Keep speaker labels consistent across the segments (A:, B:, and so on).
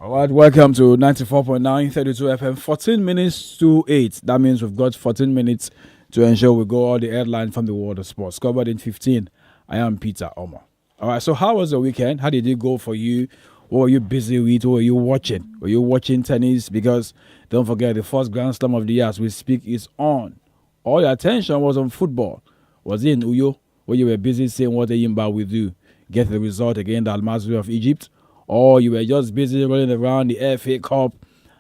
A: All right, welcome to 94.9 32 FM. 14 minutes to 8. That means we've got 14 minutes to ensure we go all the headlines from the world of sports. Covered in 15. I am Peter Omo. All right, so how was the weekend? How did it go for you? What were you busy with? What were you watching? Were you watching tennis? Because don't forget, the first Grand Slam of the year as we speak is on. All your attention was on football. Was it in Uyo, where you were busy seeing what Eyimba will do? Get the result against the Al-Masri of Egypt? Or you were just busy rolling around the FA Cup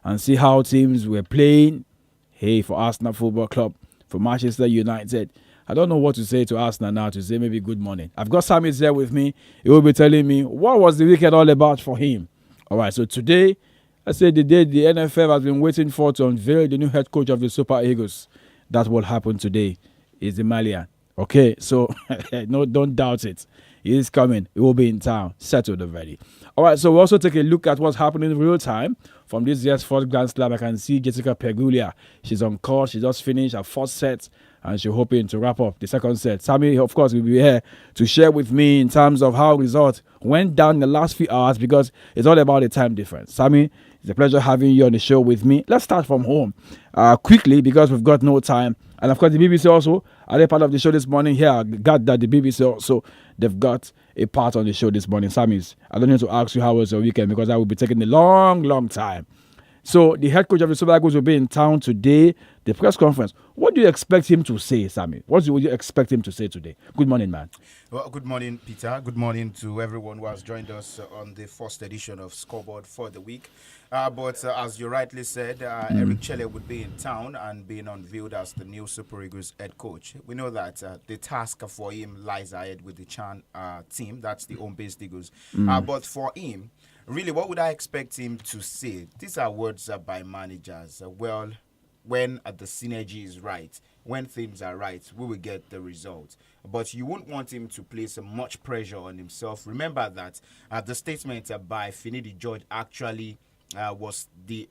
A: and see how teams were playing? Hey, for Arsenal Football Club, for Manchester United, I don't know what to say to Arsenal now to say maybe good morning. I've got SAMIES there with me. He will be telling me what was the weekend all about for him. All right, so today, I say the day the NFL has been waiting for to unveil the new head coach of the Super Eagles. That will happen today. Is the Malian. Okay, so no, don't doubt it. He is coming. He will be in town. Settled already. All right, so we'll also take a look at what's happening in real time. From this year's first Grand Slam, I can see Jessica Pegula. She's on court. She just finished her first set, and she's hoping to wrap up the second set. Sammy, of course, will be here to share with me in terms of how results went down in the last few hours because it's all about the time difference. Sammy, it's a pleasure having you on the show with me. Let's start from home quickly because we've got no time. And of course, the BBC also, are they part of the show this morning? Here, I got that the BBC also, they've got a part on the show this morning. Samis, I don't need to ask you how was your weekend because I will be taking a long time. So the head coach of the Super Eagles will be in town today. The press conference. What do you expect him to say, Sammy? What do you expect him to say today? Good morning, man.
B: Well, good morning, Peter. Good morning to everyone who has joined us on the first edition of Scoreboard for the week. But as you rightly said, 𝐿 would be in town and being unveiled as the new Super Eagles head coach. We know that the task for him lies ahead with the Chan team. That's the home-based Eagles. But for him, really, what would I expect him to say? These are words by managers. Well, when the synergy is right, when things are right, we will get the result. But you won't want him to place much pressure on himself. Remember that the statement by Finidi George actually was the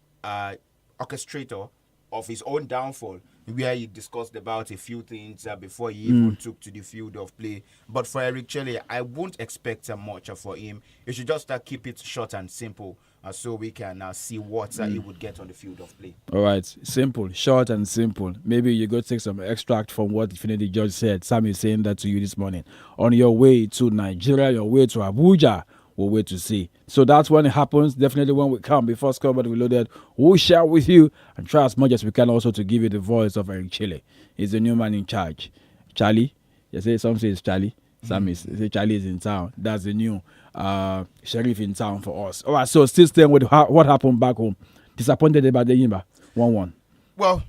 B: orchestrator of his own downfall, where he discussed about a few things before he even took to the field of play. But for 𝐿, I won't expect much for him. He should just keep it short and simple so we can see what he would get on the field of play.
A: All right, simple, short and simple. Maybe you go take some extract from what Finidi George said. Sam is saying that to you this morning. On your way to Nigeria, your way to Abuja, we'll wait to see. So that's when it happens. Definitely when we come before Scoreboard Reloaded, we'll share with you and try as much as we can also to give you the voice of 𝐿. He's the new man in charge. Charlie, you say some say it's Charlie. Some say Charlie is in town. That's the new sheriff in town for us. All right, so still staying with what happened back home. Disappointed about the Eyimba 1-1.
B: Well,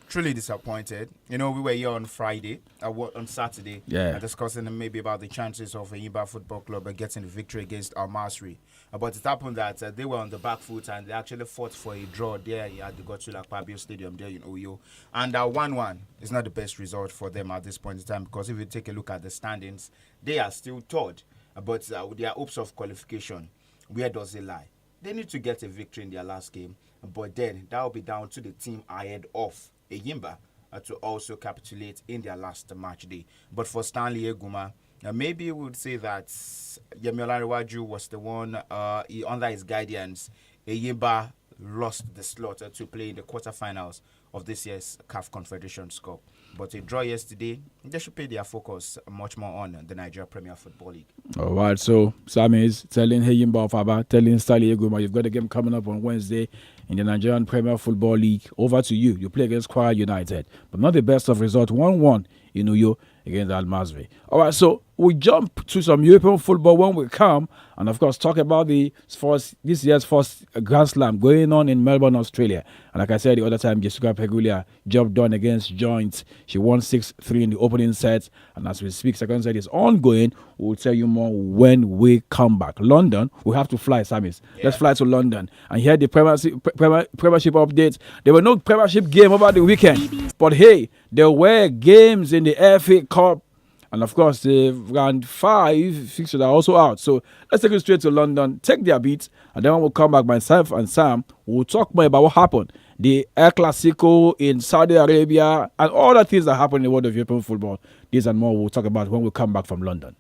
B: truly disappointed. You know, we were here on Friday, on Saturday, discussing maybe about the chances of Eyimba Football Club getting the victory against Al-Masri. But it happened that they were on the back foot and they actually fought for a draw there at the Godswill Akpabio Stadium there in Uyo. And 1-1 is not the best result for them at this point in time because if you take a look at the standings, they are still third. But with their hopes of qualification, where does it lie? They need to get a victory in their last game, but then that will be down to the team ahead of Eyimba to also capitulate in their last match day. But for Stanley Eguma, maybe we would say that Yemi Olanrewaju was the one under his guidance. Eyimba lost the slot to play in the quarterfinals of this year's CAF Confederations Cup. But a draw yesterday, they should pay their focus much more on the Nigeria Premier Football League.
A: All right, so SAMIES telling Eyimba of Aba, telling Stanley Eguma, you've got a game coming up on Wednesday in the Nigerian Premier Football League. Over to you. You play against Kwara United, but not the best of result. 1-1 in Uyo against Al-Masri. All right, so we jump to some European football when we come, and of course talk about this year's first Grand Slam going on in Melbourne, Australia. And like I said the other time, Jessica Pegula, job done against Joint. She won 6-3 in the opening set, and as we speak, second set is ongoing. We'll tell you more when we come back. London, we have to fly, SAMIES. Let's fly to London and hear the Premiership updates. There were no Premiership game over the weekend, but hey, there were games in the FA Cup. And of course, the round 5 fixtures are also out. So let's take it straight to London, take their beats, and then when we come back, myself and Sam will talk more about what happened. The El Clasico in Saudi Arabia and all the things that happen in the world of European football. These and more we'll talk about when we come back from London.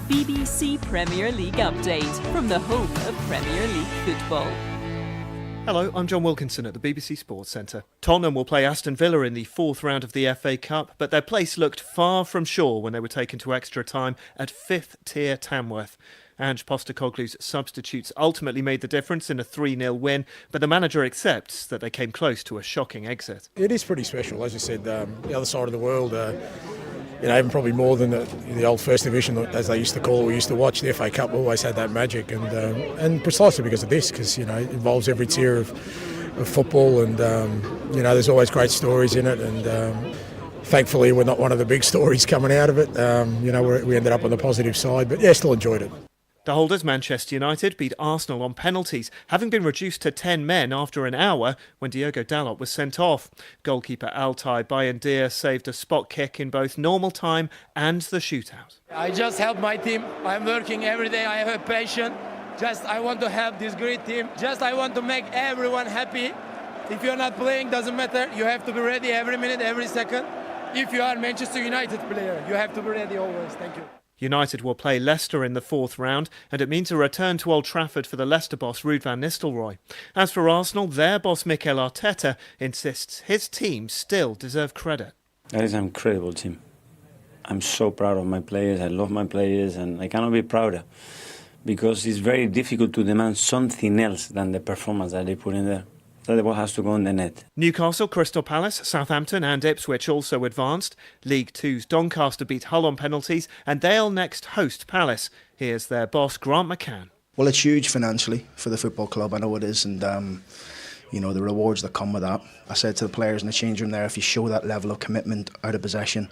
C: BBC Premier League update from the home of Premier League football.
D: Hello, I'm John Wilkinson at the BBC Sports Centre. Tottenham will play Aston Villa in the fourth round of the FA Cup, but their place looked far from sure when they were taken to extra time at fifth-tier Tamworth. Ange Postecoglou's substitutes ultimately made the difference in a 3-0 win, but the manager accepts that they came close to a shocking exit.
E: It is pretty special, as you said, the other side of the world. Even probably more than the old First Division, as they used to call it. We used to watch the FA Cup, always had that magic, and precisely because of this, because it involves every tier of football, and there's always great stories in it, and thankfully we're not one of the big stories coming out of it. We ended up on the positive side, but yeah, still enjoyed it.
D: The holders, Manchester United, beat Arsenal on penalties, having been reduced to 10 men after an hour when Diogo Dalot was sent off. Goalkeeper 𝐿𝐶𝐈𝐒 saved a spot kick in both normal time and the shootout.
F: I just help my team. I'm working every day. I have a passion. I want to help this great team. I want to make everyone happy. If you're not playing, doesn't matter. You have to be ready every minute, every second. If you are Manchester United player, you have to be ready always. Thank you.
D: United will play Leicester in the fourth round, and it means a return to Old Trafford for the Leicester boss Ruud van Nistelrooy. As for Arsenal, their boss Mikel Arteta insists his team still deserve credit.
G: That is an incredible team. I'm so proud of my players. I love my players, and I cannot be prouder because it's very difficult to demand something else than the performance that they put in there. So the ball has to go in the net.
D: Newcastle, Crystal Palace, Southampton and Ipswich also advanced. League Two's Doncaster beat Hull on penalties, and they'll next host Palace. Here's their boss, Grant McCann.
H: Well, it's huge financially for the football club. I know it is, and the rewards that come with that. I said to the players in the change room there, if you show that level of commitment out of possession,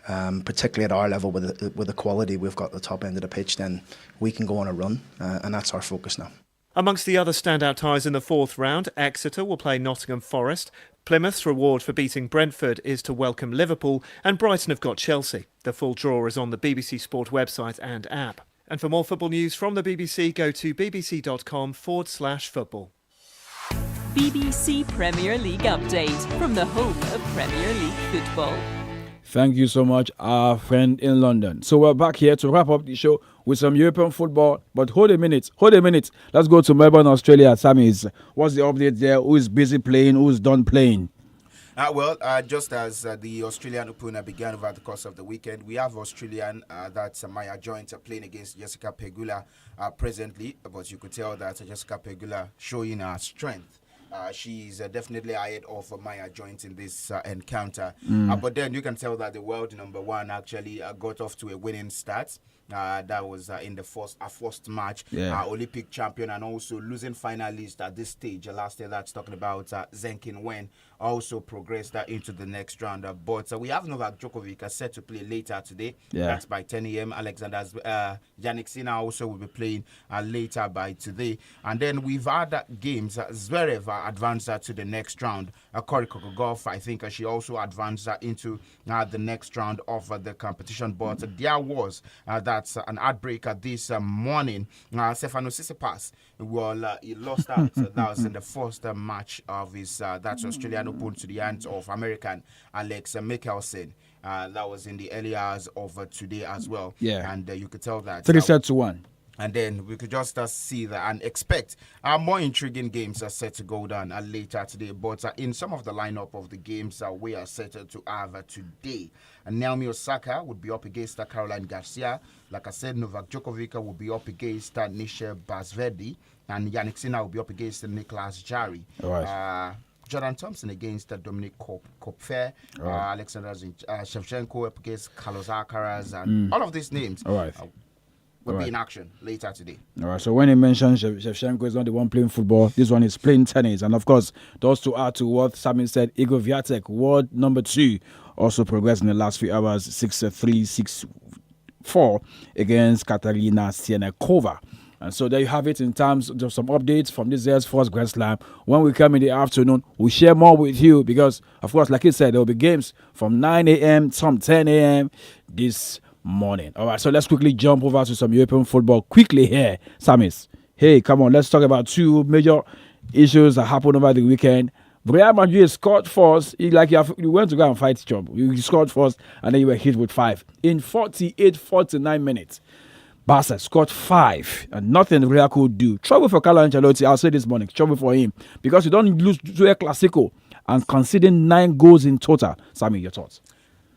H: particularly at our level with the quality we've got at the top end of the pitch, then we can go on a run, and that's our focus now.
D: Amongst the other standout ties in the fourth round, Exeter will play Nottingham Forest. Plymouth's reward for beating Brentford is to welcome Liverpool, and Brighton have got Chelsea. The full draw is on the BBC Sport website and app. And for more football news from the BBC, go to bbc.com/football.
C: BBC Premier League update from the home of Premier League football.
A: Thank you so much, our friend in London. So we're back here to wrap up the show with some European football. But hold a minute. Let's go to Melbourne, Australia. SAMIES, what's the update there? Who is busy playing? Who's done playing?
B: Just as the Australian Open began over the course of the weekend, we have Australian that's Maya Joint playing against Jessica Pegula presently. But you could tell that Jessica Pegula showing her strength. She's definitely ahead of Maya Joint in this encounter. But then you can tell that the world number one actually got off to a winning start. That was in the first match. Olympic champion and also losing finalist at this stage last year. That's talking about Zheng Qinwen. Also progressed into the next round. But we have Novak Djokovic set to play later today. That's by 10 a.m. Jannik Sinner also will be playing later by today. And then we've had games. Zverev advanced to the next round. Cory Kokogov, I think she also advanced into the next round of the competition. But there was that's an outbreak this morning. Stefanos Tsitsipas, he lost out. That was in the first match of his that's Australian Open to the hands of American Alex Michelsen. That was in the early hours of today as well. And you could tell that
A: 3-1.
B: And then we could just see that and expect more intriguing games are set to go down later today. But in some of the lineup of the games we are set to have today, Naomi Osaka would be up against Caroline Garcia. Like I said, Novak Djokovic will be up against Nisha Basverdi. And Jannik Sinner will be up against Nicolas Jarry. Jordan Thompson against Dominic Kopfer, Alexander Shevchenko up against Carlos Alcaraz, and all of these names will be in action later today. All
A: right, so when you mentioned Shevchenko is not the one playing football, this one is playing tennis. And of course, those to add to what Sami said, Igor Swiatek, world number 2, also progressed in the last few hours, 6-3, 6-4 against Katarina Sienakova. And so there you have it in terms of some updates from this year's first Grand Slam. When we come in the afternoon, we'll share more with you because, of course, like I said, there will be games from 9 a.m. to 10 a.m. this morning. All right, so let's quickly jump over to some European football quickly here. SAMIES, hey, come on, let's talk about two major issues that happened over the weekend. Real Madrid scored first. You went to go and fight job. You scored first, and then you were hit with 5 in 49 minutes. Barca scored 5, and nothing Real could do. Trouble for Carlo Ancelotti. I'll say this morning, trouble for him, because you don't lose to a Clasico and conceding 9 goals in total. Sammy, your thoughts?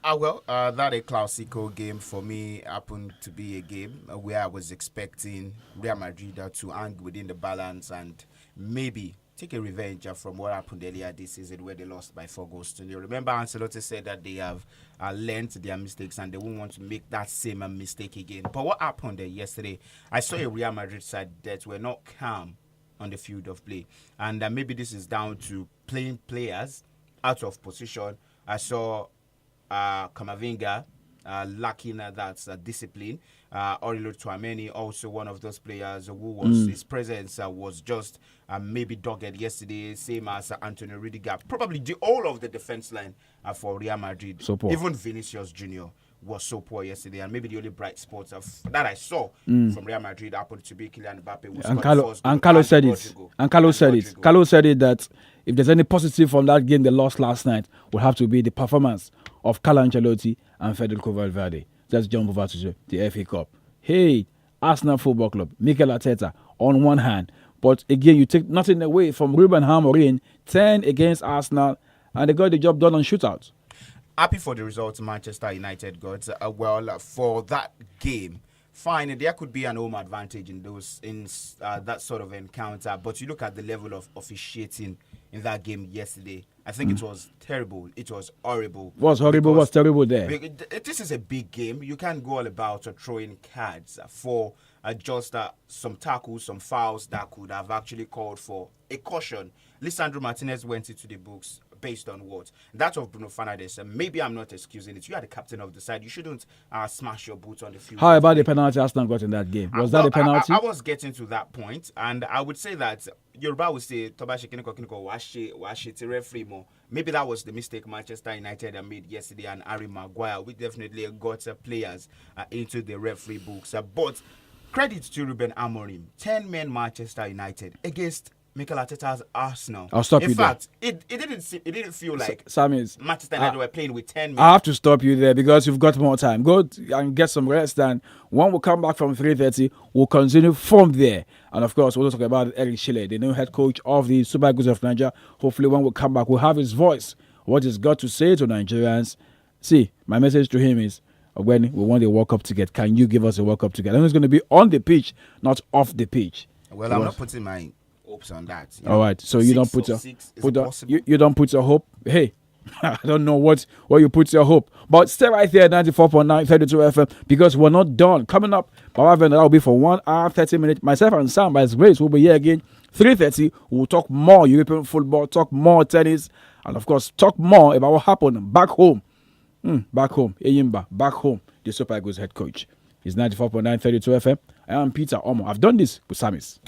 B: That a Clasico game for me happened to be a game where I was expecting Real Madrid to hang within the balance and maybe take a revenge from what happened earlier this season where they lost by 4 goals to 0. Remember, Ancelotti said that they have learned their mistakes and they won't want to make that same mistake again. But what happened yesterday, I saw a Real Madrid side that were not calm on the field of play. And maybe this is down to playing players out of position. I saw Camavinga lacking that discipline. Aurelio Tchouameni, also one of those players who was his presence was just maybe dogged yesterday, same as Antonio Rudiger. Probably the whole of the defense line for Real Madrid.
A: So poor.
B: Even Vinicius Junior was so poor yesterday, and maybe the only bright spots that I saw from Real Madrid happened to be Kylian Mbappe.
A: And Carlos said it. And Carlos said it. Carlos said it that if there's any positive from that game they lost last night, will have to be the performance of Carlo Ancelotti and Federico Valverde. Let's jump over to the FA Cup. Hey, Arsenal Football Club, Mikel Arteta on one hand, but again you take nothing away from Ruben Amorim, 10 against Arsenal, and they got the job done on shootouts.
B: Happy for the results Manchester United got. For that game, fine, there could be an home advantage in that sort of encounter, but you look at the level of officiating in that game yesterday. I think it was terrible. It was horrible.
A: What's horrible? What's terrible there?
B: This is a big game. You can't go all about throwing cards for just some tackles, some fouls that could have actually called for a caution. Lisandro Martinez went into the books based on what? That of Bruno Fernandes. Maybe I'm not excusing it. You are the captain of the side. You shouldn't smash your boots on the field.
A: How about the penalty Arsenal got in that game? Was that a penalty?
B: I was getting to that point, and I would say that Yoruba would say Tobashi Kiniko Washi to referee more. Maybe that was the mistake Manchester United made yesterday, and Harry Maguire. We definitely got players into the referee books. But credit to Ruben Amorim, 10-men Manchester United against Mikel Arteta's Arsenal.
A: I'll stop you there.
B: In fact, it didn't feel like
A: SAMIES,
B: Manchester United were playing with 10 men.
A: I have to stop you there because you've got more time. Go and get some rest, and when we come back from 3:30, we'll continue from there. And of course, we'll talk about Eric Chile, the new head coach of the Super Eagles of Nigeria. Hopefully, when we come back, we'll have his voice, what he's got to say to Nigerians. See, my message to him is, when we want a World Cup ticket, can you give us a World Cup ticket? I know it's going to be on the pitch, not off the pitch.
B: Well, I'm not putting my hopes on that.
A: All right, so you don't put you don't put your hope. Hey, I don't know what you put your hope, but stay right there, 94.9 32 FM, because we're not done. Coming up, however, that will be for 1 hour 30 minutes. Myself and Sam, by his grace, will be here again 3:30. We'll talk more European football, talk more tennis, and of course, talk more about what happened back home. Back home, Eyimba, back home, the Super Eagles head coach. It's 94.9 32 FM. I am Peter Omo. I've done this with SAMIES.